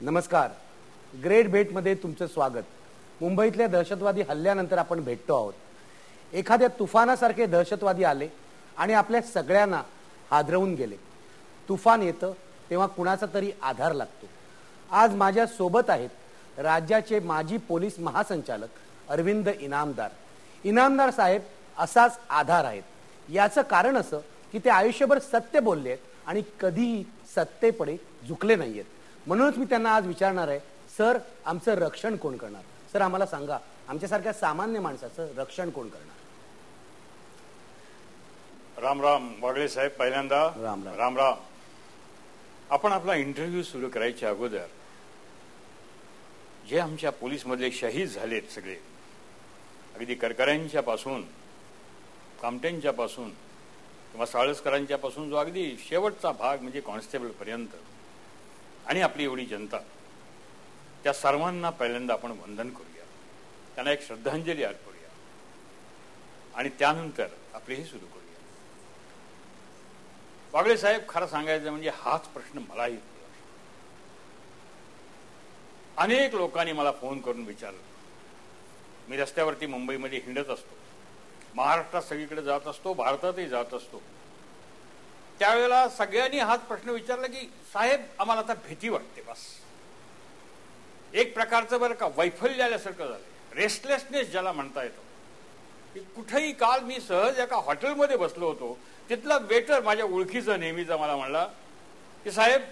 नमस्कार. ग्रेट भेटमध्ये तुमचं स्वागत. मुंबईतल्या दहशतवादी हल्ल्यानंतर आपण भेटतो आहोत. एखाद्या तुफानासारखे दहशतवादी आले आणि आपल्या सगळ्यांना हादरवून गेले. तुफान येतं तेव्हा कुणाचा तरी आधार लागतो. आज माझ्या सोबत आहेत राज्याचे माजी पोलीस महासंचालक अरविंद इनामदार. इनामदार साहेब असाच आधार आहेत. याचं कारण असं की ते आयुष्यभर सत्य बोलले आहेत आणि कधीही सत्तेपुढे झुकले नाहीयेत. म्हणूनच मी त्यांना आज विचारणार आहे, सर आमचं रक्षण कोण करणार? सर आम्हाला सांगा, आमच्यासारख्या सामान्य माणसाचं रक्षण कोण करणार? राम राम वागळे साहेब. पहिल्यांदा राम राम. राम राम. आपण आपला इंटरव्ह्यू सुरू करायच्या अगोदर जे आमच्या पोलीस मधले शहीद झालेत सगळे, अगदी करकऱ्यांच्या पासून, कामटेंच्या पासून किंवा साळसकरांच्या पासून जो अगदी शेवटचा भाग म्हणजे कॉन्स्टेबल पर्यंत आणि आपली एवढी जनता, त्या सर्वांना पहिल्यांदा आपण वंदन करूया, त्यांना एक श्रद्धांजली अर्पूया आणि त्यानंतर आपलेही सुरू करूया. वागळे साहेब, खरं सांगायचं म्हणजे हाच प्रश्न मलाही होता. अनेक लोकांनी मला फोन करून विचारलं. मी रस्त्यावरती मुंबईमध्ये हिंडत असतो, महाराष्ट्रात सगळीकडे जात असतो, भारतातही जात असतो. त्यावेळेला सगळ्यांनी हाच प्रश्न विचारला की साहेब आम्हाला आता भीती वाटते. बस एक प्रकारचं बरं का वैफल्य आल्यासारखं झालं, रेस्टलेसनेस ज्याला म्हणता येतो. की कुठेही काल मी सहज एका हॉटेलमध्ये बसलो होतो, तिथला वेटर माझ्या ओळखीचा नेहमीचा मला म्हणला की साहेब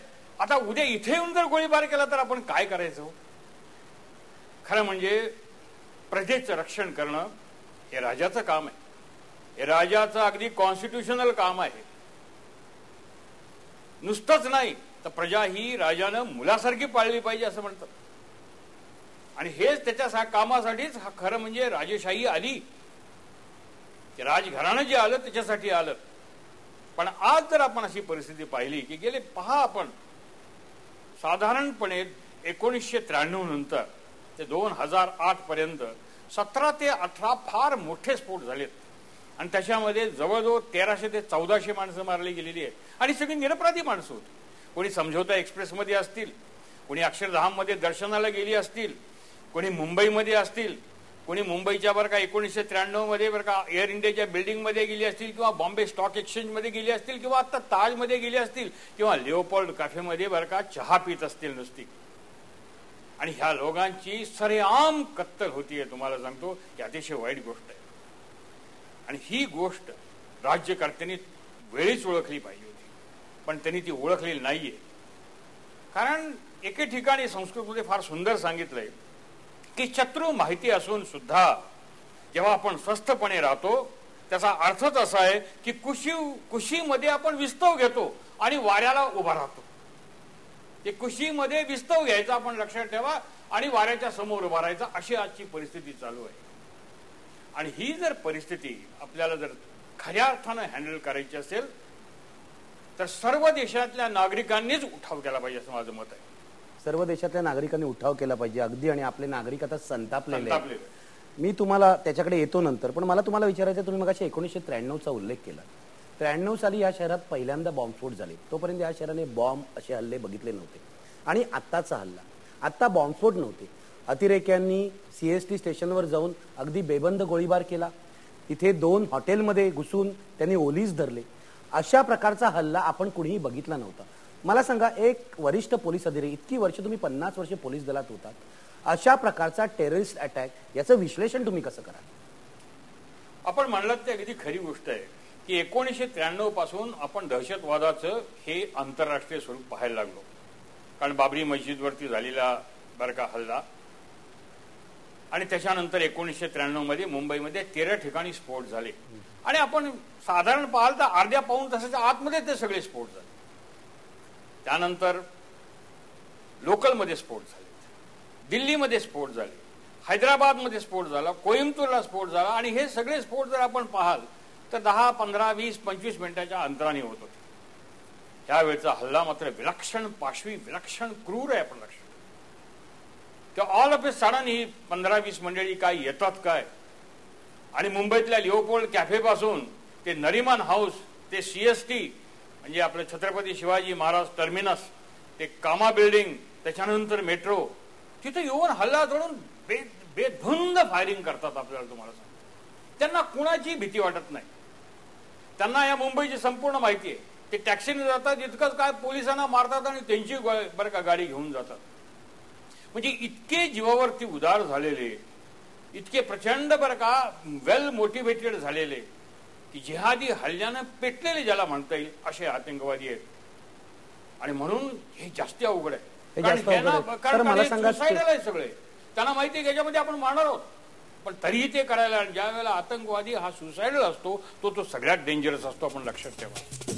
आता उद्या इथे येऊन जर गोळीबार केला तर आपण काय करायचं? खरं म्हणजे प्रजेचं रक्षण करणं हे राजाचं काम आहे. हे राजाचं अगदी कॉन्स्टिट्यूशनल काम आहे. नुसतंच नाही तर प्रजा ही राजानं मुलासारखी पाळली पाहिजे असं म्हणतात. आणि हेच त्याच्या कामासाठीच हा खरं म्हणजे राजेशाही आली. राजघराणं जे आलं त्याच्यासाठी आलं. पण आज जर आपण अशी परिस्थिती पाहिली की गेले पहा आपण साधारणपणे 1993 नंतर ते 2008 पर्यंत 17 ते 18 फार मोठे स्फोट झालेत आणि त्याच्यामध्ये जवळजवळ 1300 ते 1400 माणसं मारली गेलेली आहेत आणि सगळी निरपराधी माणसं होती. कोणी समझोता एक्सप्रेसमध्ये असतील, कोणी अक्षरधाममध्ये दर्शनाला गेली असतील, कोणी मुंबईमध्ये असतील, कोणी मुंबईच्या बरं का 1993 मध्ये बरं का एअर इंडियाच्या बिल्डिंगमध्ये गेली असतील किंवा बॉम्बे स्टॉक एक्सचेंजमध्ये गेली असतील किंवा आता ताजमध्ये गेली असतील किंवा लिओपोल्ड कॅफेमध्ये बरं का चहा पित असतील नुसती. आणि ह्या लोकांची सरेआम कत्तल होतीये. तुम्हाला सांगतो ही अतिशय वाईट गोष्ट आहे. आणि ही गोष्ट राज्यकर्त्यांनी वेळीच ओळखली पाहिजे होती, पण त्यांनी ती ओळखलेली नाहीये. कारण एके ठिकाणी संस्कृतमध्ये फार सुंदर सांगितलंय की शत्रू माहिती असून सुद्धा जेव्हा आपण स्वस्थपणे राहतो त्याचा अर्थच असा आहे की कुशीमध्ये आपण विस्तव घेतो आणि वाऱ्याला उभा राहतो. ते कुशीमध्ये विस्तव घ्यायचा आपण लक्षात ठेवा आणि वाऱ्याच्या समोर उभा राहायचा, अशी आजची परिस्थिती चालू आहे. आणि ही जर परिस्थिती आपल्याला जर खऱ्या अर्थानं हँडल करायची असेल तर सर्व देशातल्या नागरिकांनीच उठाव केला पाहिजे असं माझं मत आहे. सर्व देशातल्या नागरिकांनी उठाव केला पाहिजे अगदी. आणि आपले नागरिक आता संतापलेले आहेत. मी तुम्हाला त्याच्याकडे येतो नंतर, पण मला तुम्हाला विचारायचं, तुम्ही मगाशी 1993चा उल्लेख केला. 93 साली या शहरात पहिल्यांदा बॉम्बस्फोट झाले. तोपर्यंत या शहराने बॉम्ब असे हल्ले बघितले नव्हते. आणि आत्ताचा हल्ला, आत्ता बॉम्बस्फोट नव्हते, अतिरेक्यांनी सीएसटी स्टेशनवर जाऊन अगदी बेबंद गोळीबार केला. तिथे 2 हॉटेलमध्ये घुसून त्यांनी ओलीस धरले. अशा प्रकारचा हल्ला आपण कुणीही बघितला नव्हता. मला सांगा, एक वरिष्ठ पोलीस अधिकारी, इतकी वर्ष तुम्ही 50 वर्ष पोलीस दलात होतात, अशा प्रकारचा टेररिस्ट अटॅक याचं विश्लेषण तुम्ही कसं कराल? आपण म्हणलात ते अगदी खरी गोष्ट आहे की 1993 पासून आपण दहशतवादाचं हे आंतरराष्ट्रीय स्वरूप पाहायला लागलो. कारण बाबरी मस्जिदवरती झालेला बरं का हल्ला आणि त्याच्यानंतर 1993 मध्ये मुंबईमध्ये 13 ठिकाणी स्फोट झाले. आणि आपण साधारण पाहाल तर अर्ध्या पाऊण तासाच्या आतमध्ये ते सगळे स्फोट झाले. त्यानंतर लोकलमध्ये स्फोट झाले, दिल्लीमध्ये स्फोट झाले, हैदराबादमध्ये स्फोट झाला, कोइंबतूरला स्फोट झाला. आणि हे सगळे स्फोट जर आपण पाहाल तर 10, 15, 20, 25 मिनिटाच्या अंतराने होत होते. त्यावेळेचा हल्ला मात्र विलक्षण पाशवी, विलक्षण क्रूर आहे. आपण लक्षात तेव्हा ऑल ऑफ ए सडन ही 15-20 मंडळी काय येतात काय. आणि मुंबईतल्या लिओपोल्ड कॅफे पासून ते नरिमन हाऊस ते सीएसटी म्हणजे आपलं छत्रपती शिवाजी महाराज टर्मिनस ते कामा बिल्डिंग त्याच्यानंतर मेट्रो, तिथे येऊन हल्ला चढून बेधुंद फायरिंग करतात. आपल्याला तुम्हाला सांग, त्यांना कुणाची भीती वाटत नाही. त्यांना या मुंबईची संपूर्ण माहिती आहे. ते टॅक्सीने जातात, इतकंच काय पोलिसांना मारतात आणि त्यांची बरं का गाडी घेऊन जातात. म्हणजे इतके जीवावरती उदार झालेले, इतके प्रचंड बरं का वेल मोटिवेटेड झालेले की जिहादी हल्ल्यानं पेटलेले ज्याला म्हणता येईल असे आतंकवादी आहेत. आणि म्हणून हे जास्त अवघड आहे. सुसायडल आहे सगळे. त्यांना माहिती आहे याच्यामध्ये आपण मारणार आहोत, पण तरीही ते करायला. ज्या वेळेला आतंकवादी हा सुसायडल असतो तो सगळ्यात डेंजरस असतो. आपण लक्षात ठेवा.